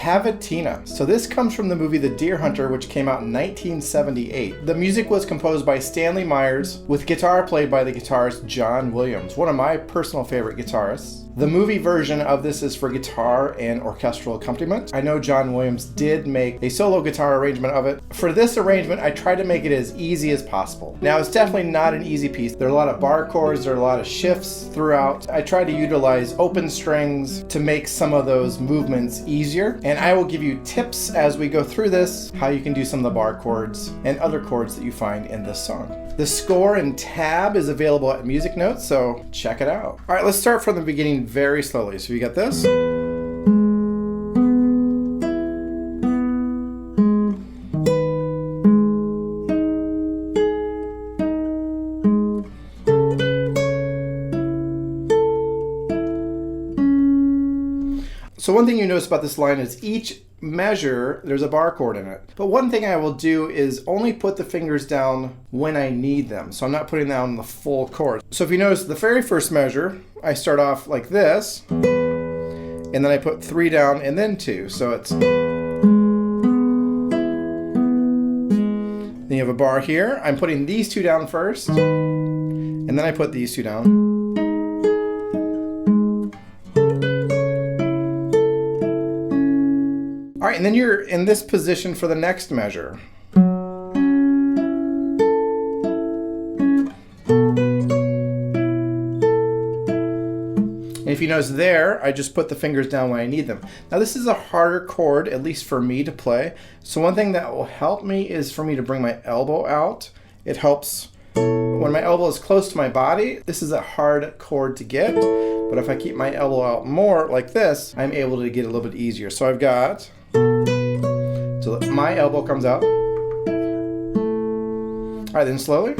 Cavatina. So this comes from the movie The Deer Hunter, which came out in 1978. The music was composed by Stanley Myers with guitar played by the guitarist John Williams, one of my personal favorite guitarists. The movie version of this is for guitar and orchestral accompaniment. I know John Williams did make a solo guitar arrangement of it. For this arrangement, I tried to make it as easy as possible. Now, it's definitely not an easy piece. There are a lot of bar chords, there are a lot of shifts throughout. I tried to utilize open strings to make some of those movements easier. And I will give you tips as we go through this, how you can do some of the bar chords and other chords that you find in this song. The score and tab is available at Music Notes, so check it out. All right, let's start from the beginning very slowly. So you got this. So one thing you notice about this line is each measure, there's a bar chord in it. But one thing I will do is only put the fingers down when I need them. So I'm not putting down the full chord. So if you notice the very first measure, I start off like this, and then I put 3 down and then 2. So it's, then you have a bar here. I'm putting these 2 down first, and then I put these 2 down. All right, and then you're in this position for the next measure. And if you notice there, I just put the fingers down when I need them. Now this is a harder chord, at least for me to play. So one thing that will help me is for me to bring my elbow out. It helps when my elbow is close to my body. This is a hard chord to get, but if I keep my elbow out more like this, I'm able to get a little bit easier. So I've got, so my elbow comes out. All right, then slowly.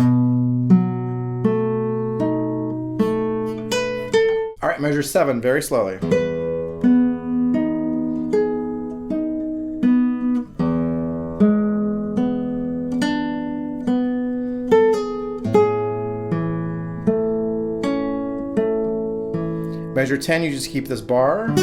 All right, measure 7 very slowly. Measure 10, you just keep this bar.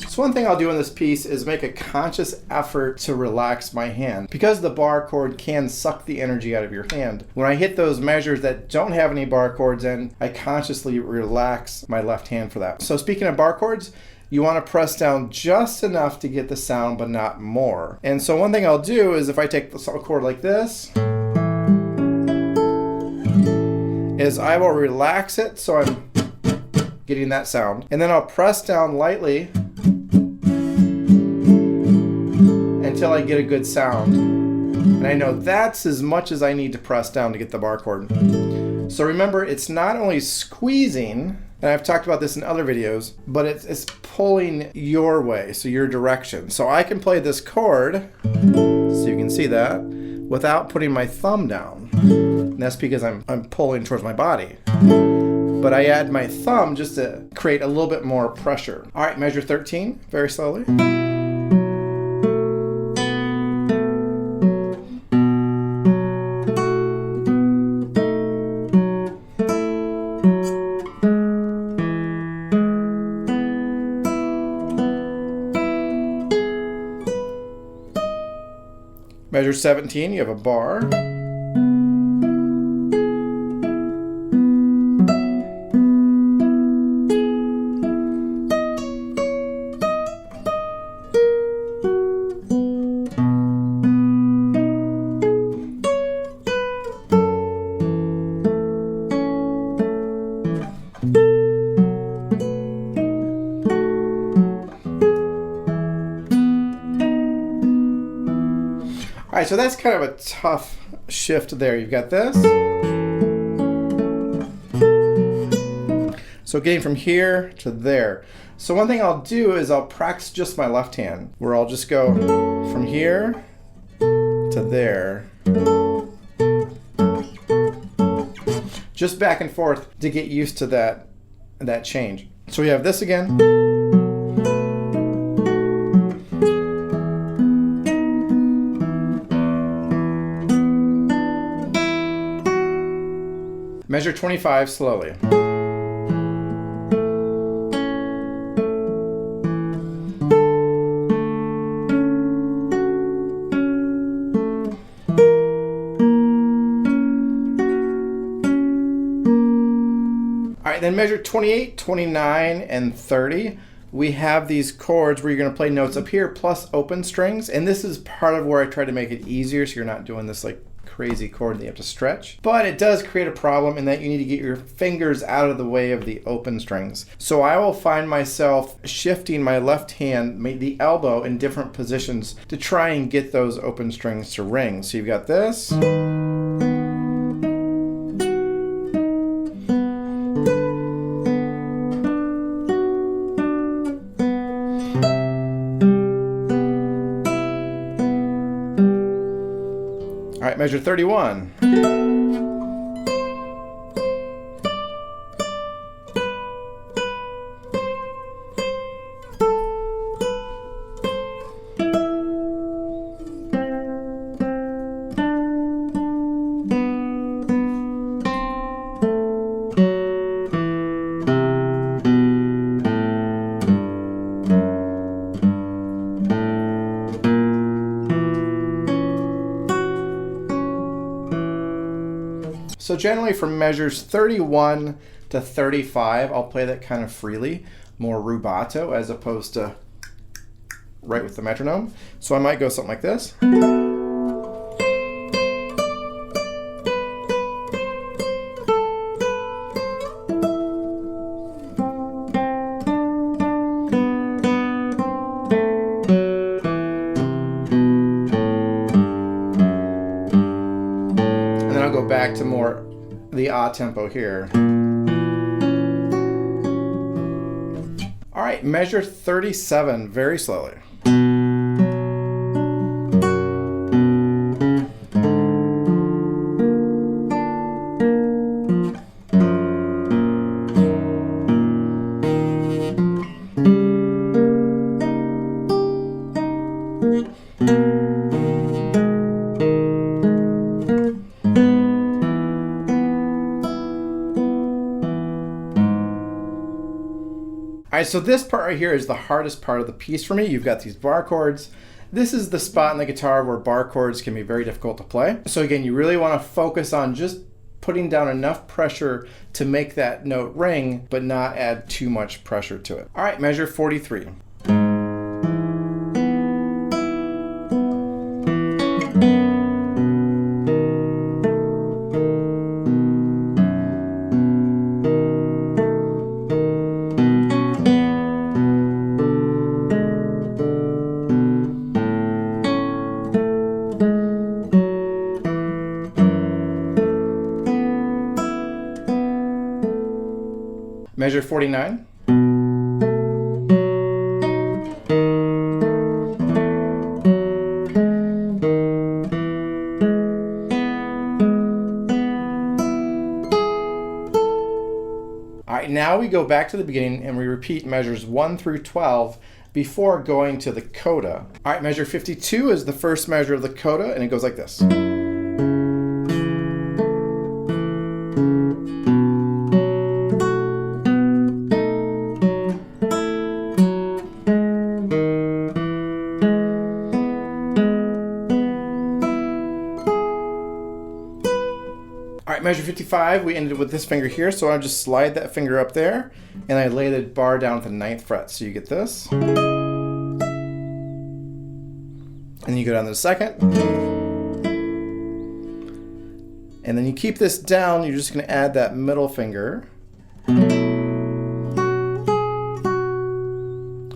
So one thing I'll do in this piece is make a conscious effort to relax my hand. Because the bar chord can suck the energy out of your hand, when I hit those measures that don't have any bar chords in, I consciously relax my left hand for that. So speaking of bar chords, you want to press down just enough to get the sound, but not more. And so one thing I'll do is if I take the chord like this, is I will relax it so I'm getting that sound. And then I'll press down lightly until I get a good sound. And I know that's as much as I need to press down to get the bar chord. So remember, it's not only squeezing, and I've talked about this in other videos, but it's pulling your way, so your direction. So I can play this chord, so you can see that, without putting my thumb down. And that's because I'm pulling towards my body. But I add my thumb just to create a little bit more pressure. All right, measure 13, very slowly. Measure 17, you have a bar. All right, so that's kind of a tough shift there. You've got this. So getting from here to there. So one thing I'll do is I'll practice just my left hand, where I'll just go from here to there. Just back and forth to get used to that change. So we have this again. Measure 25 slowly. Alright, then measure 28, 29, and 30. We have these chords where you're going to play notes up here plus open strings, and this is part of where I try to make it easier so you're not doing this like crazy chord that you have to stretch. But it does create a problem in that you need to get your fingers out of the way of the open strings. So I will find myself shifting my left hand, the elbow, in different positions to try and get those open strings to ring. So you've got this. All right, measure 31. So generally from measures 31 to 35, I'll play that kind of freely, more rubato as opposed to right with the metronome. So I might go something like this. And then I'll go back to more the ah tempo here. All right, measure 37 very slowly. All right, so this part right here is the hardest part of the piece for me. You've got these bar chords. This is the spot in the guitar where bar chords can be very difficult to play. So again, you really want to focus on just putting down enough pressure to make that note ring, but not add too much pressure to it. All right, measure 43. Measure 49. All right, now we go back to the beginning and we repeat measures 1 through 12 before going to the coda. All right, measure 52 is the first measure of the coda, and it goes like this. All right, measure 55, we ended with this finger here, so I'll just slide that finger up there, and I lay the bar down at the 9th fret, so you get this. And then you go down to the 2nd. And then you keep this down, you're just gonna add that middle finger.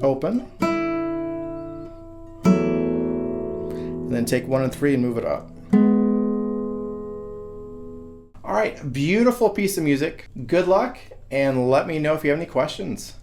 Open. And then take 1 and 3 and move it up. All right, beautiful piece of music. Good luck, and let me know if you have any questions.